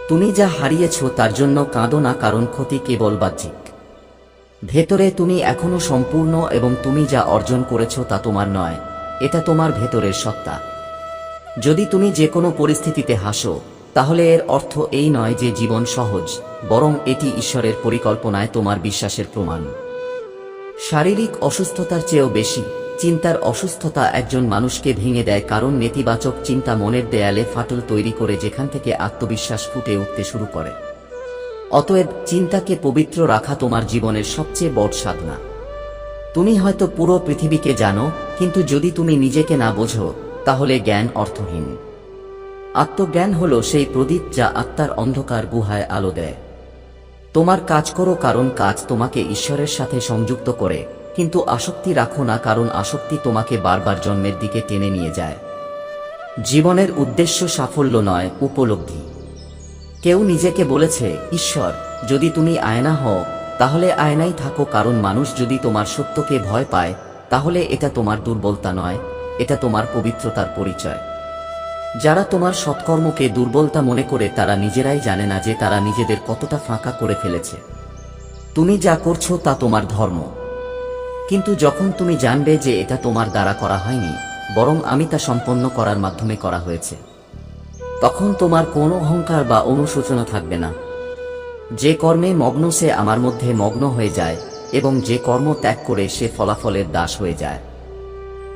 তুমি যা হারিয়েছ তার জন্য কাঁদো না, কারণ ক্ষতি কেবল বাহ্যিক। ভেতরে তুমি এখনো সম্পূর্ণ, এবং তুমি যা অর্জন করেছ তা তোমার নয়, এটা তোমার ভেতরের সত্তা। যদি তুমি যে কোনো পরিস্থিতিতে হাসো তাহলে এর অর্থ এই নয় যে জীবন সহজ, বরং এটি ঈশ্বরের পরিকল্পনায় তোমার বিশ্বাসের প্রমাণ। শারীরিক অসুস্থতার চেয়েও বেশি চিন্তার অসুস্থতা একজন মানুষকে ভেঙে দেয়, কারণ নেতিবাচক চিন্তা মনের দেয়ালে ফাটল তৈরি করে যেখান থেকে আত্মবিশ্বাস ফুটে উঠতে শুরু করে। অতএব চিন্তাকে পবিত্র রাখা তোমার জীবনের সবচেয়ে বড় সাধনা। তুমি হয়তো পুরো পৃথিবীকে জানো, কিন্তু যদি তুমি নিজেকে না বোঝো তাহলে জ্ঞান অর্থহীন। আত্মজ্ঞান হল সেই প্রদীপ যা আত্মার অন্ধকার গুহায় আলো দেয়। তোমার কাজ করো কারণ কাজ তোমাকে ঈশ্বরের সাথে সংযুক্ত করে, কিন্তু আসক্তি রাখো না, কারণ আসক্তি তোমাকে বারবার জন্মের দিকে টেনে নিয়ে যায়। জীবনের উদ্দেশ্য সাফল্য নয়, উপলব্ধি। কেউ নিজেকে বলেছে, ঈশ্বর, যদি তুমি আয়না হও তাহলে আয়নাই থাকো, কারণ মানুষ যদি তোমার সত্যকে ভয় পায় তাহলে এটা তোমার দুর্বলতা নয়, এটা তোমার পবিত্রতার পরিচয়। যারা তোমার সৎকর্মকে দুর্বলতা মনে করে তারা নিজেরাই জানে না যে তারা নিজেদের কতটা ফাঁকা করে ফেলেছে। তুমি যা করছো তা তোমার ধর্ম, কিন্তু যখন তুমি জানবে যে এটা তোমার দ্বারা করা হয়নি, বরং আমি তা সম্পন্ন করার মাধ্যমে করা হয়েছে, তখন তোমার কোনো অহংকার বা অনুশোচনা থাকবে না। যে কর্মে মগ্ন সে আমার মধ্যে মগ্ন হয়ে যায়, এবং যে কর্ম ত্যাগ করে সে ফলাফলের দাস হয়ে যায়।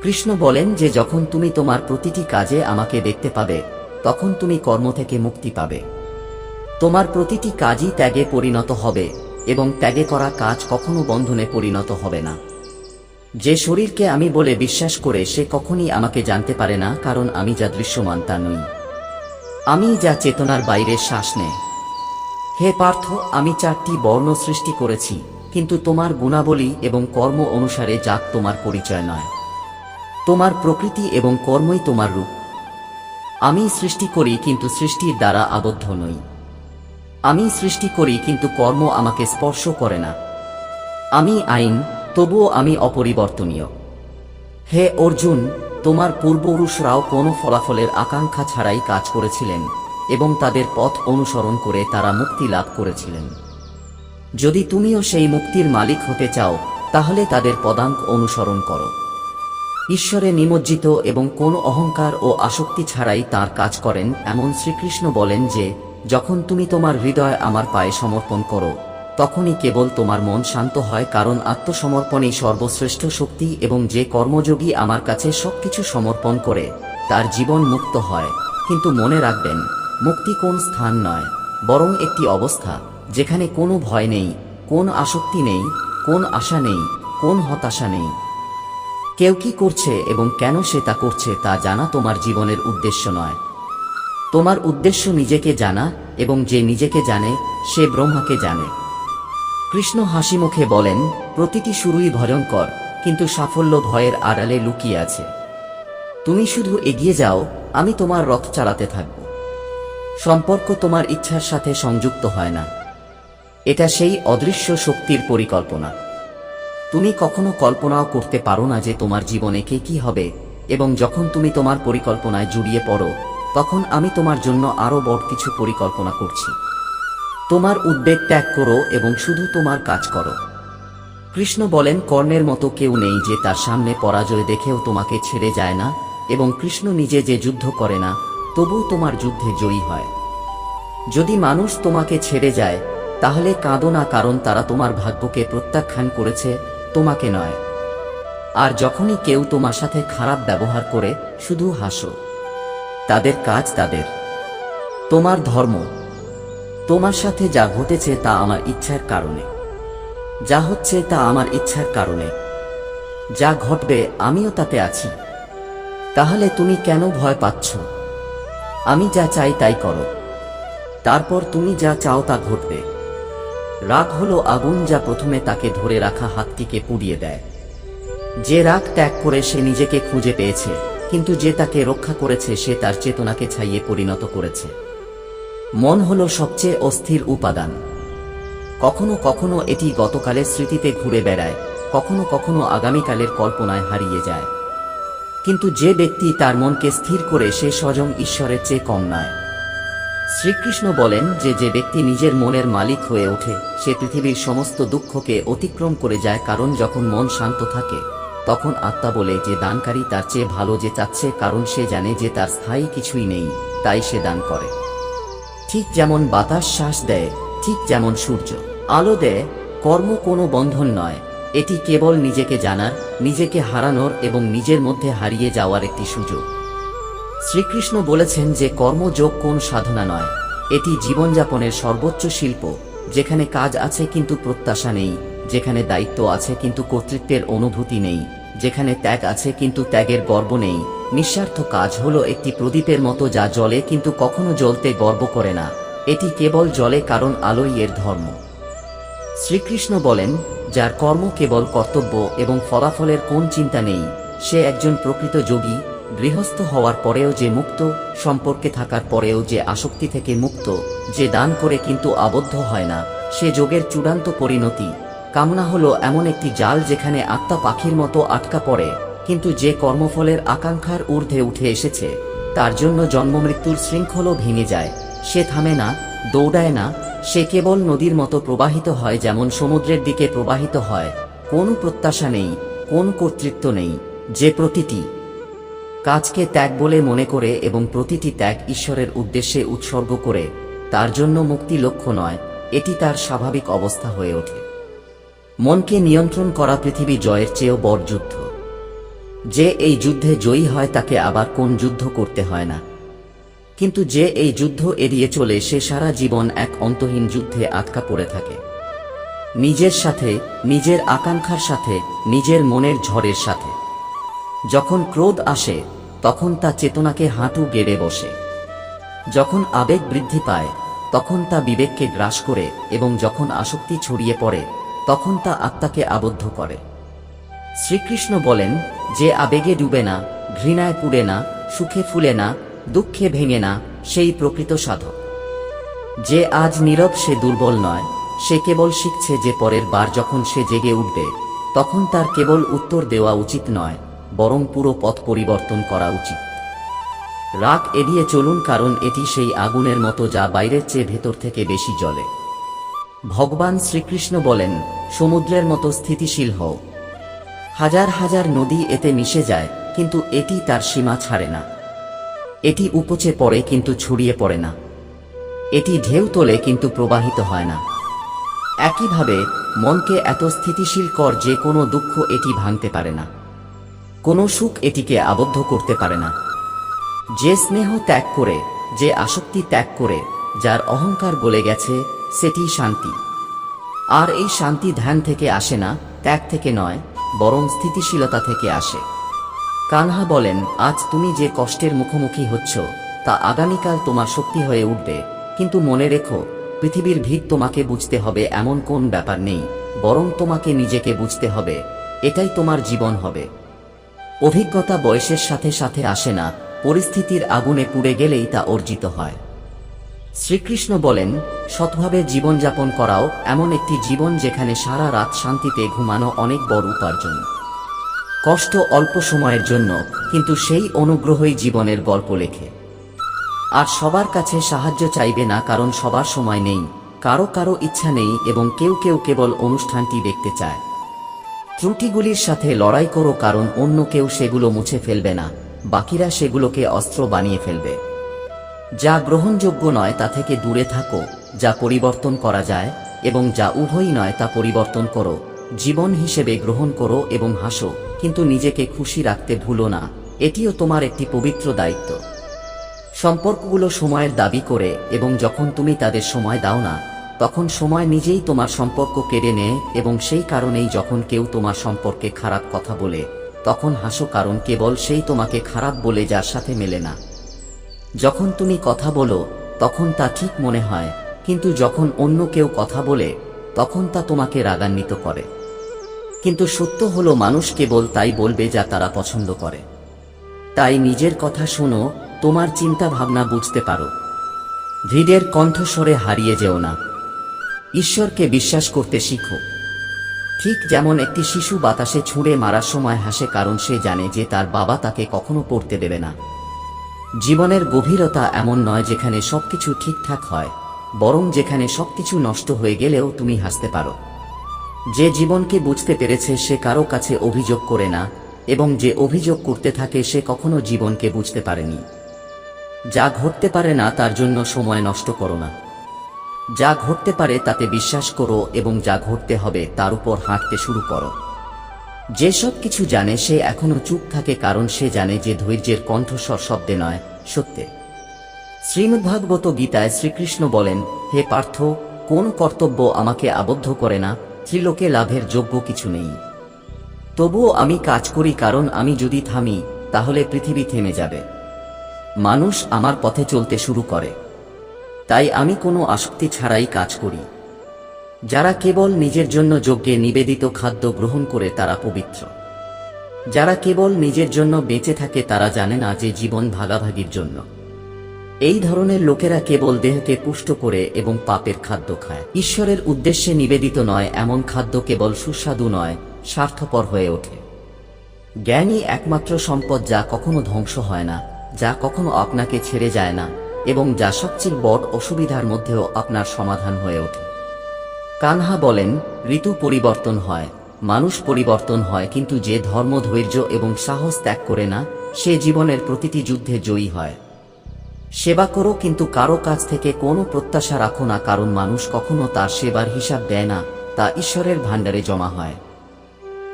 কৃষ্ণ বলেন যে যখন তুমি তোমার প্রতিটি কাজে আমাকে দেখতে পাবে তখন তুমি কর্ম থেকে মুক্তি পাবে। তোমার প্রতিটি কাজই ত্যাগে পরিণত হবে, এবং ত্যাগে করা কাজ কখনো বন্ধনে পরিণত হবে না। যে শরীরকে আমি বলে বিশ্বাস করে সে কখনই আমাকে জানতে পারে না, কারণ আমি যা দৃশ্যমান তা নই, আমি যা চেতনার বাইরে শ্বাস নেয়। হে পার্থ, আমি 4টি বর্ণ সৃষ্টি করেছি, কিন্তু তোমার গুণাবলী এবং কর্ম অনুসারে জাত তোমার পরিচয় নয়। তোমার প্রকৃতি এবং কর্মই তোমার রূপ। আমি সৃষ্টি করি কিন্তু সৃষ্টির দ্বারা আবদ্ধ নই। আমি সৃষ্টি করি কিন্তু কর্ম আমাকে স্পর্শ করে না। আমি আইন, তবুও আমি অপরিবর্তনীয়। হে অর্জুন, তোমার পূর্বপুরুষরাও কোনো ফলাফলের আকাঙ্ক্ষা ছাড়াই কাজ করেছিলেন, এবং তাদের পথ অনুসরণ করে তারা মুক্তি লাভ করেছিলেন। যদি তুমিও সেই মুক্তির মালিক হতে চাও তাহলে তাদের পদাঙ্ক অনুসরণ করো। ঈশ্বরে নিমজ্জিত এবং কোনো অহংকার ও আসক্তি ছাড়াই তার কাজ করেন এমন শ্রীকৃষ্ণ বলেন যে যখন তুমি তোমার হৃদয় আমার পায়ে সমর্পণ করো তখনই কেবল তোমার মন শান্ত হয়, কারণ আত্মসমর্পণই সর্বশ্রেষ্ঠ শক্তি, এবং যে কর্মযোগী আমার কাছে সবকিছু সমর্পণ করে তার জীবন মুক্ত হয়। কিন্তু মনে রাখবেন, মুক্তি কোন স্থান নয়, বরং একটি অবস্থা যেখানে কোনো ভয় নেই, কোন আসক্তি নেই, কোন আশা নেই, কোন হতাশা নেই। কেউ কি করছে এবং কেন সে তা করছে তা জানা তোমার জীবনের উদ্দেশ্য নয়। তোমার উদ্দেশ্য নিজেকে জানা, এবং যে নিজেকে জানে সে ব্রহ্মাকে জানে। কৃষ্ণ হাসিমুখে বলেন, প্রতিটি শুরুই ভয়ঙ্কর, কিন্তু সাফল্য ভয়ের আড়ালে লুকিয়ে আছে। তুমি শুধু এগিয়ে যাও, আমি তোমার রথ চালাতে থাকব। সম্পর্ক তোমার ইচ্ছার সাথে সংযুক্ত হয় না, এটা সেই অদৃশ্য শক্তির পরিকল্পনা। তুমি কখনো কল্পনাও করতে পারো না যে তোমার জীবনে কে কি হবে, এবং যখন তুমি তোমার পরিকল্পনায় জড়িয়ে পড়ো তখন আমি তোমার জন্য আরো বড় কিছু পরিকল্পনা করছি। তোমার উদ্বেগ ত্যাগ করো এবং শুধু তোমার কাজ করো। কৃষ্ণ বলেন, কর্ণের মতো কেউ নেই যে তার সামনে পরাজয় দেখেও তোমাকে ছেড়ে যায় না, এবং কৃষ্ণ নিজে যে যুদ্ধ করে না তবু তোমার যুদ্ধে জয়ী হয়। যদি মানুষ তোমাকে ছেড়ে যায় তাহলে কাঁদো না, কারণ তারা তোমার ভাগ্যকে প্রত্যাখ্যান করেছে, তোমাকে নয়। আর যখনই কেউ তোমার সাথে খারাপ ব্যবহার করে, শুধু হাসো। তাদের কাজ তাদের, তোমার ধর্ম। তোমার সাথে যা ঘটেছে তা আমার ইচ্ছার কারণে, যা হচ্ছে তা আমার ইচ্ছার কারণে, যা ঘটবে আমিও তাতে আছি। তাহলে তুমি কেন ভয় পাচ্ছ? আমি যা চাই তাই করো, তারপর তুমি যা চাও তা ঘটবে। রাগ হলো আগুন, যা প্রথমে তাকে ধরে রাখা হাতটিকে পুড়িয়ে দেয়। যে রাগ ত্যাগ করে সে নিজেকে খুঁজে পেয়েছে, কিন্তু যে তাকে রক্ষা করেছে সে তার চেতনাকে ছাইয়ে পরিণত করেছে। মন হলো সবচেয়ে অস্থির উপাদান। কখনো কখনো এটি গতকালের স্মৃতিতে ঘুরে বেড়ায়, কখনো কখনো আগামীকালের কল্পনায় হারিয়ে যায়। কিন্তু যে ব্যক্তি তার মনকে স্থির করে, সে স্বয়ং ঈশ্বরের চেয়ে কম নয়। শ্রীকৃষ্ণ বলেন যে যে ব্যক্তি নিজের মনের মালিক হয়ে ওঠে, সে পৃথিবীর সমস্ত দুঃখকে অতিক্রম করে যায়। কারণ যখন মন শান্ত থাকে, তখন আত্মা বলে যে দানকারী তার চেয়ে ভালো যে চাচ্ছে, কারণ সে জানে যে তার স্থায়ী কিছুই নেই, তাই সে দান করে। ঠিক যেমন বাতাস শ্বাস দেয়, ঠিক যেমন সূর্য আলো দেয়, কর্ম কোনো বন্ধন নয়, এটি কেবল নিজেকে জানার, নিজেকে হারানোর এবং নিজের মধ্যে হারিয়ে যাওয়ার একটি সুযোগ। শ্রীকৃষ্ণ বলেছেন যে কর্মযোগ কোন সাধনা নয়, এটি জীবনযাপনের সর্বোচ্চ শিল্প, যেখানে কাজ আছে কিন্তু প্রত্যাশা নেই, যেখানে দায়িত্ব আছে কিন্তু কর্তৃত্বের অনুভূতি নেই, যেখানে ত্যাগ আছে কিন্তু ত্যাগের গর্ব নেই। নিঃস্বার্থ কাজ হলো একটি প্রদীপের মতো, যা জ্বলে কিন্তু কখনো জ্বলতে গর্ব করে না, এটি কেবল জ্বলে কারণ আলোই এর ধর্ম। শ্রীকৃষ্ণ বলেন, যার কর্ম কেবল কর্তব্য এবং ফলাফলের কোন চিন্তা নেই, সে একজন প্রকৃত যোগী। গৃহস্থ হওয়ার পরেও যে মুক্ত, সম্পর্কে থাকার পরেও যে আসক্তি থেকে মুক্ত, যে দান করে কিন্তু আবদ্ধ হয় না, সে যোগের চূড়ান্ত পরিণতি। কামনা হলো এমন একটি জাল যেখানে আত্মা পাখির মতো আটকা পড়ে, কিন্তু যে কর্মফলের আকাঙ্ক্ষার ঊর্ধ্বে উঠে এসেছে, তার জন্য জন্মমৃত্যুর শৃঙ্খলও ভেঙে যায়। সে থামে না, দৌড়ায় না, সে কেবল নদীর মতো প্রবাহিত হয়, যেমন সমুদ্রের দিকে প্রবাহিত হয়। কোনো প্রত্যাশা নেই, কোন কর্তৃত্ব নেই। যে প্রতিটি কাজকে ত্যাগ বলে মনে করে এবং প্রতিটি ত্যাগ ঈশ্বরের উদ্দেশ্যে উৎসর্গ করে, তার জন্য মুক্তি লক্ষ্য নয়, এটি তার স্বাভাবিক অবস্থা হয়ে ওঠে। মনকে নিয়ন্ত্রণ করা পৃথিবী জয়ের চেয়েও বড় যুদ্ধ। যে এই যুদ্ধে জয়ী হয় তাকে আবার কোন যুদ্ধ করতে হয় না, কিন্তু যে এই যুদ্ধ এড়িয়ে চলে, সে সারা জীবন এক অন্তহীন যুদ্ধে আটকা পড়ে থাকে। নিজের সাথে, নিজের আকাঙ্ক্ষার সাথে, নিজের মনের ঝড়ের সাথে। যখন ক্রোধ আসে, তখন তা চেতনাকে হাঁটু গেড়ে বসে। যখন আবেগ বৃদ্ধি পায়, তখন তা বিবেককে গ্রাস করে, এবং যখন আসক্তি ছড়িয়ে পড়ে, তখন তা আত্মাকে আবদ্ধ করে। শ্রীকৃষ্ণ বলেন, যে আবেগে ডুবে না, ঘৃণায় পুড়ে না, সুখে ফুলে না, দুঃখে ভেঙে না, সেই প্রকৃত সাধক। যে আজ নীরব সে দুর্বল নয়, সে কেবল শিখছে যে পরের বার যখন সে জেগে উঠবে, তখন তার কেবল উত্তর দেওয়া উচিত নয়, বরং পুরো পথ পরিবর্তন করা উচিত। রাগ এড়িয়ে চলুন, কারণ এটি সেই আগুনের মতো যা বাইরের চেয়ে ভেতর থেকে বেশি জ্বলে। ভগবান শ্রীকৃষ্ণ বলেন, সমুদ্রের মতো স্থিতিশীল হও। হাজার হাজার নদী এতে মিশে যায়, কিন্তু এটি তার সীমা ছাড়ে না। এটি উপচে পড়ে কিন্তু ছড়িয়ে পড়ে না। এটি ঢেউ তোলে কিন্তু প্রবাহিত হয় না। একইভাবে মনকে এত স্থিতিশীল কর যে কোনো দুঃখ এটি ভাঙতে পারে না, কোনো সুখ এটিকে আবদ্ধ করতে পারে না। যে স্নেহ ত্যাগ করে, যে আসক্তি ত্যাগ করে, যার অহংকার গলে গেছে, সেটি শান্তি। আর এই শান্তি ধ্যান থেকে আসে না, ত্যাগ থেকে নয়, বরং স্থিতিশীলতা থেকে আসে। কানহা বলেন, আজ তুমি যে কষ্টের মুখোমুখি হচ্ছ, তা আগামীকাল তোমার শক্তি হয়ে উঠবে। কিন্তু মনে রেখো, পৃথিবীর ভিত তোমাকে বুঝতে হবে এমন কোন ব্যাপার নেই, বরং তোমাকে নিজেকে বুঝতে হবে, এটাই তোমার জীবন হবে। অভিজ্ঞতা বয়সের সাথে সাথে আসে না, পরিস্থিতির আগুনে পুড়ে গেলেই তা অর্জিত হয়। শ্রীকৃষ্ণ বলেন, সৎভাবে জীবনযাপন করাও এমন একটি জীবন যেখানে সারা রাত শান্তিতে ঘুমানো অনেক বড় উপার্জন। কষ্ট অল্প সময়ের জন্য, কিন্তু সেই অনুগ্রহই জীবনের গল্প লেখে। আর সবার কাছে সাহায্য চাইবে না, কারণ সবার সময় নেই, কারো কারো ইচ্ছা নেই, এবং কেউ কেউ কেবল অনুষ্ঠানটি দেখতে চায়। ত্রুটিগুলির সাথে লড়াই করো, কারণ অন্য কেউ সেগুলো মুছে ফেলবে না, বাকিরা সেগুলোকে অস্ত্র বানিয়ে ফেলবে। যা গ্রহণযোগ্য নয় তা থেকে দূরে থাকো, যা পরিবর্তন করা যায় এবং যা উভয়ই নয় তা পরিবর্তন করো, জীবন হিসেবে গ্রহণ করো এবং হাসো, কিন্তু নিজেকে খুশি রাখতে ভুলো না, এটিও তোমার একটি পবিত্র দায়িত্ব। সম্পর্কগুলো সময়ের দাবি করে এবং যখন তুমি তাদের সময় দাও না, তখন সময় নিজেই তোমার সম্পর্ক কেড়ে নেয় এবং সেই কারণেই যখন কেউ তোমার সম্পর্কে খারাপ কথা বলে তখন হাসো, কারণ কেবল সেই তোমাকে খারাপ বলে যার সাথে মেলে না। যখন তুমি কথা বলো তখন তা ঠিক মনে হয়, কিন্তু যখন অন্য কেউ কথা বলে তখন তা তোমাকে রাগান্বিত করে। কিন্তু সত্য হলো মানুষ কেবল তাই বলবে যা তারা পছন্দ করে। তাই নিজের কথা শোনো, তোমার চিন্তা ভাবনা বুঝতে পারো। হৃদের কণ্ঠস্বরে হারিয়ে যেও না। ঈশ্বরকে বিশ্বাস করতে শিখো। ঠিক যেমন একটি শিশু বাতাসে ছুঁড়ে মারার সময় হাসে, কারণ সে জানে যে তার বাবা তাকে কখনো পড়তে দেবে না। জীবনের গভীরতা এমন নয় যেখানে সবকিছু ঠিকঠাক হয়, বরং যেখানে সবকিছু নষ্ট হয়ে গেলেও তুমি হাসতে পারো। যে জীবনকে বুঝতে পেরেছে সে কারো কাছে অভিযোগ করে না, এবং যে অভিযোগ করতে থাকে সে কখনো জীবনকে বুঝতে পারেনি। যা ঘটতে পারে না তার জন্য সময় নষ্ট করো না। যা ঘটতে পারে তাতে বিশ্বাস করো এবং যা ঘটতে হবে তার উপর হাঁটতে শুরু করো। যে সব কিছু জানে সে এখনো চুপ থাকে, কারণ সে জানে যে ধৈর্যের কণ্ঠস্বর শব্দে নয়, সত্যে। শ্রীমদ্ভাগবত গীতায় শ্রীকৃষ্ণ বলেন, হে পার্থ, কোন কর্তব্য আমাকে আবদ্ধ করে না, ত্রিলোকে লাভের যোগ্য কিছু নেই। তবুও আমি কাজ করি, কারণ আমি যদি থামি তাহলে পৃথিবী থেমে যাবে। মানুষ আমার পথে চলতে শুরু করে, তাই আমি কোনো আসক্তি ছাড়াই কাজ করি। যারা কেবল নিজের জন্য যজ্ঞে নিবেদিত খাদ্য গ্রহণ করে তারা পবিত্র। যারা কেবল নিজের জন্য বেঁচে থাকে তারা জানে না যে জীবন ভাগাভাগির জন্য। এই ধরনের লোকেরা কেবল দেহকে পুষ্ট করে এবং পাপের খাদ্য খায়। ঈশ্বরের উদ্দেশ্যে নিবেদিত নয় এমন খাদ্য কেবল সুস্বাদু নয়, স্বার্থপর হয়ে ওঠে। জ্ঞানই একমাত্র সম্পদ যা কখনো ধ্বংস হয় না, যা কখনো আপনাকে ছেড়ে যায় না, এবং যা সবচেয়ে বড় অসুবিধার মধ্যেও আপনার সমাধান হয়ে ওঠে। কানহা বলেন, ঋতু পরিবর্তন হয়, মানুষ পরিবর্তন হয়, কিন্তু যে ধর্ম, ধৈর্য এবং সাহস ত্যাগ করে না সে জীবনের প্রতিটি যুদ্ধে জয়ী হয়। সেবা করো, কিন্তু কারো কাছ থেকে কোনো প্রত্যাশা রাখো না, কারণ মানুষ কখনো তার সেবার হিসাব দেয় না, তা ঈশ্বরের ভাণ্ডারে জমা হয়।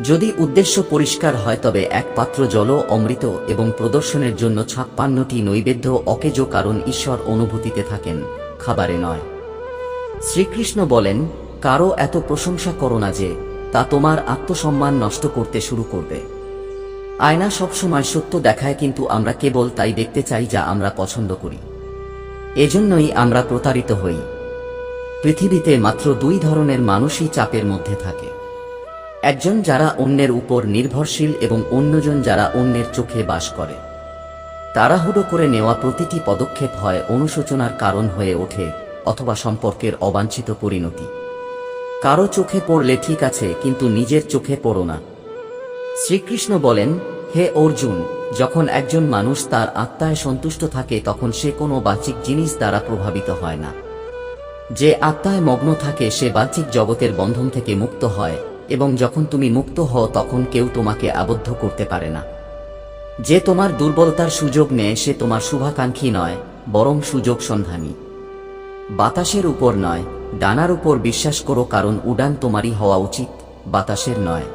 যদি উদ্দেশ্য পরিষ্কার হয় তবে এক পাত্র জল, অমৃত এবং প্রদর্শনের জন্য 56টি নৈবেদ্য অকেজ, কারণ ঈশ্বর অনুভূতিতে থাকেন, খাবারে নয়। শ্রীকৃষ্ণ বলেন, কারো এত প্রশংসা করো না যে তা তোমার আত্মসম্মান নষ্ট করতে শুরু করবে। আয়না সবসময় সত্য দেখায়, কিন্তু আমরা কেবল তাই দেখতে চাই যা আমরা পছন্দ করি। এজন্যই আমরা প্রতারিত হই। পৃথিবীতে মাত্র দুই ধরনের মানুষই চাপের মধ্যে থাকে, একজন যারা অন্যের উপর নির্ভরশীল এবং অন্যজন যারা অন্যের চোখে বাস করে। তাড়াহুড়ো করে নেওয়া প্রতিটি পদক্ষেপ হয় অনুশোচনার কারণ হয়ে ওঠে, অথবা সম্পর্কের অবাঞ্ছিত পরিণতি। কারো চোখে পড়লে ঠিক আছে, কিন্তু নিজের চোখে পড়ো না। শ্রীকৃষ্ণ বলেন, হে অর্জুন, যখন একজন মানুষ তার আত্মায় সন্তুষ্ট থাকে তখন সে কোনো বাহ্যিক জিনিস দ্বারা প্রভাবিত হয় না। যে আত্মায় মগ্ন থাকে সে বাহ্যিক জগতের বন্ধন থেকে মুক্ত হয়, এবং যখন তুমি মুক্ত হও তখন কেউ তোমাকে আবদ্ধ করতে পারে না। যে তোমার দুর্বলতার সুযোগ নেয় সে তোমার শুভাকাঙ্ক্ষী নয়, বরং সুযোগ সন্ধানী। বাতাসের উপর নয়, ডানার উপর বিশ্বাস করো, কারণ উড়ান তোমারই হওয়া উচিত, বাতাসের নয়।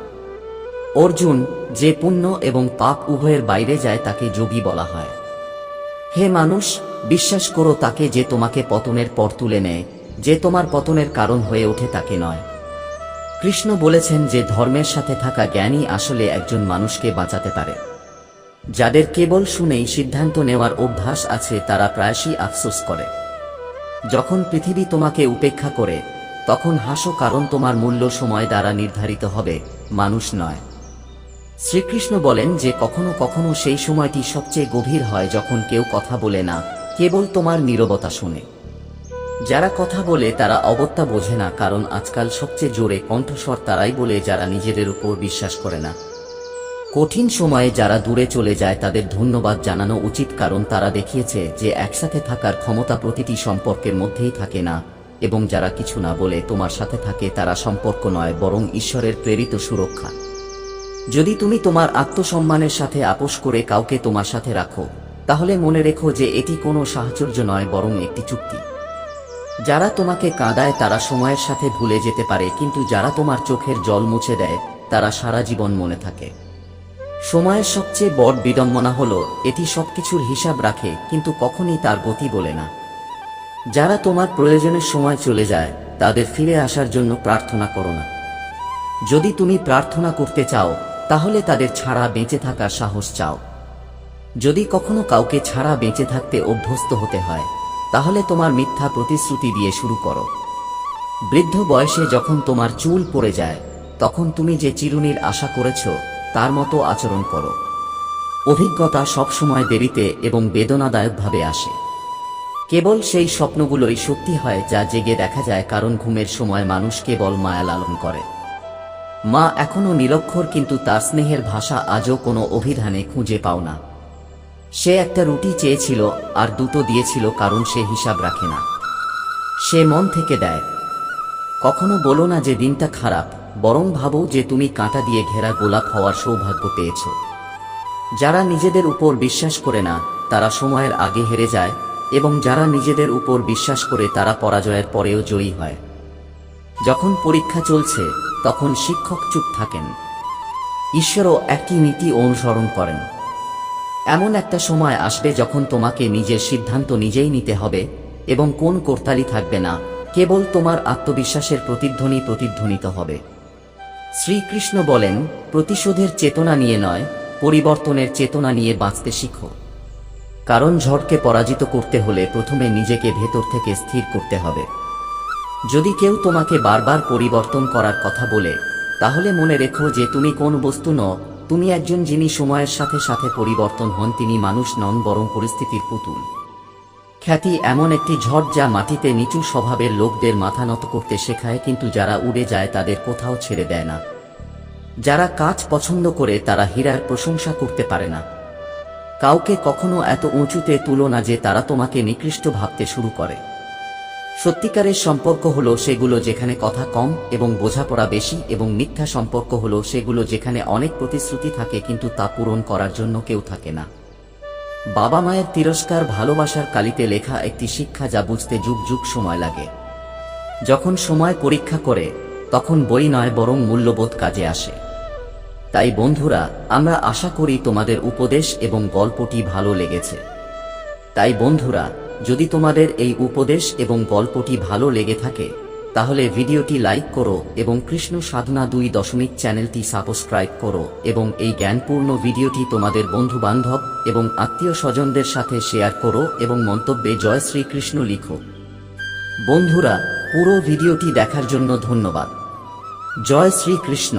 অর্জুন, যে পুণ্য এবং পাপ উভয়ের বাইরে যায় তাকে যোগী বলা হয়। হে মানুষ, বিশ্বাস করো তাকে যে তোমাকে পতনের পর তুলে নেয়, যে তোমার পতনের কারণ হয়ে ওঠে তাকে নয়। কৃষ্ণ বলেছেন যে ধর্মের সাথে থাকা জ্ঞানই আসলে একজন মানুষকে বাঁচাতে পারে। যাদের কেবল শুনেই সিদ্ধান্ত নেওয়ার অভ্যাস আছে তারা প্রায়শই আফসোস করে। যখন পৃথিবী তোমাকে উপেক্ষা করে তখন হাসো, কারণ তোমার মূল্য সময় দ্বারা নির্ধারিত হবে, মানুষ নয়। শ্রীকৃষ্ণ বলেন যে কখনো কখনো সেই সময়টি সবচেয়ে গভীর হয় যখন কেউ কথা বলে না, কেবল তোমার নীরবতা শুনে। যারা কথা বলে তারা অগত্যা বোঝে না, কারণ আজকাল সবচেয়ে জোরে কণ্ঠস্বর তারাই বলে যারা নিজেদের উপর বিশ্বাস করে না। কঠিন সময়ে যারা দূরে চলে যায় তাদের ধন্যবাদ জানানো উচিত, কারণ তারা দেখিয়েছে যে একসাথে থাকার ক্ষমতা প্রতিটি সম্পর্কের মধ্যেই থাকে না, এবং যারা কিছু না বলে তোমার সাথে থাকে তারা সম্পর্ক নয় বরং ঈশ্বরের প্রেরিত সুরক্ষা। যদি তুমি তোমার আত্মসম্মানের সাথে আপোষ করে কাউকে তোমার সাথে রাখো, তাহলে মনে রেখো যে এটি কোনো সাহচর্য নয় বরং একটি চুক্তি। যারা তোমাকে কাঁদায় তারা সময়ের সাথে ভুলে যেতে পারে, কিন্তু যারা তোমার চোখের জল মুছে দেয় তারা সারা জীবন মনে থাকে। সময়ের সবচেয়ে বড় বিড়ম্বনা হলো এটি সবকিছুর হিসাব রাখে কিন্তু কখনই তার গতি বলে না। যারা তোমার প্রয়োজনের সময় চলে যায় তাদের ফিরে আসার জন্য প্রার্থনা করো না। যদি তুমি প্রার্থনা করতে চাও তাহলে তাদের ছাড়া বেঁচে থাকার সাহস চাও। যদি কখনো কাউকে ছাড়া বেঁচে থাকতে অভ্যস্ত হতে হয় তাহলে তোমার মিথ্যা প্রতিশ্রুতি দিয়ে শুরু করো। বৃদ্ধ বয়সে যখন তোমার চুল পড়ে যায় তখন তুমি যে চিরুনির আশা করেছ তার মতো আচরণ করো। অভিজ্ঞতা সবসময় দেরিতে এবং বেদনাদায়কভাবে আসে। কেবল সেই স্বপ্নগুলোই সত্যি হয় যা জেগে দেখা যায়, কারণ ঘুমের সময় মানুষ কেবল মায়া লালন করে। মা এখনো নিরক্ষর, কিন্তু তার স্নেহের ভাষা আজও কোনো অভিধানে খুঁজে পাও না। সে একটা রুটি চেয়েছিল আর দুটো দিয়েছিল, কারণ সে হিসাব রাখে না, সে মন থেকে দেয়। কখনো বলো না যে দিনটা খারাপ, বরং ভাবো যে তুমি কাঁটা দিয়ে ঘেরা গোলাপ হওয়ার সৌভাগ্য পেয়েছ। যারা নিজেদের উপর বিশ্বাস করে না তারা সময়ের আগে হেরে যায়, এবং যারা নিজেদের উপর বিশ্বাস করে তারা পরাজয়ের পরেও জয়ী হয়। যখন পরীক্ষা চলছে তখন শিক্ষক চুপ থাকেন, ঈশ্বরও একই নীতি অনুসরণ করেন। এমন একটা সময় আসবে যখন তোমাকে নিজের সিদ্ধান্ত নিজেই নিতে হবে এবং কোন করতালি থাকবে না, কেবল তোমার আত্মবিশ্বাসের প্রতিধ্বনিত হবে। শ্রীকৃষ্ণ বলেন, প্রতিশোধের চেতনা নিয়ে নয়, পরিবর্তনের চেতনা নিয়ে বাঁচতে শিখো। কারণ ঝড়কে পরাজিত করতে হলে প্রথমে নিজেকে ভেতর থেকে স্থির করতে হবে। যদি কেউ তোমাকে বারবার পরিবর্তন করার কথা বলে, তাহলে মনে রেখো যে তুমি কোন বস্তু নও, তুমি একজন যিনি সময়ের সাথে সাথে পরিবর্তন হন। তিনি মানুষ নন, বরং পরিস্থিতির পুতুল। খ্যাতি এমন একটি ঝড় যা মাটিতে নিচু স্বভাবের লোকদের মাথা নত করতে শেখায়, কিন্তু যারা উড়ে যায় তাদের কোথাও ছেড়ে দেয় না। যারা কাজ পছন্দ করে তারা হীরার প্রশংসা করতে পারে না। কাউকে কখনো এত উঁচুতে তুলো না যে তারা তোমাকে নিকৃষ্ট ভাবতে শুরু করে। সত্যিকারের সম্পর্ক হলো সেগুলো যেখানে কথা কম এবং বোঝাপড়া বেশি, এবং মিথ্যা সম্পর্ক হলো সেগুলো যেখানে অনেক প্রতিশ্রুতি থাকে কিন্তু তা পূরণ করার জন্য কেউ থাকে না। বাবা মায়ের তিরস্কার ভালোবাসার কালিতে লেখা একটি শিক্ষা যা বুঝতে যুগ যুগ সময় লাগে। যখন সময় পরীক্ষা করে তখন বই নয় বরং মূল্যবোধ কাজে আসে। তাই বন্ধুরা, আমরা আশা করি তোমাদের উপদেশ এবং গল্পটি ভালো লেগেছে। তাই বন্ধুরা, যদি তোমাদের এই উপদেশ এবং গল্পটি ভালো লেগে থাকে তাহলে ভিডিওটি লাইক করো এবং কৃষ্ণ সাধনা 2 চ্যানেলটি সাবস্ক্রাইব করো, এবং এই জ্ঞানপূর্ণ ভিডিওটি তোমাদের বন্ধু বান্ধব এবং আত্মীয় স্বজনদের সাথে শেয়ার করো এবং মন্তব্যে জয় শ্রীকৃষ্ণ লিখো। বন্ধুরা, পুরো ভিডিওটি দেখার জন্য ধন্যবাদ। জয় শ্রীকৃষ্ণ।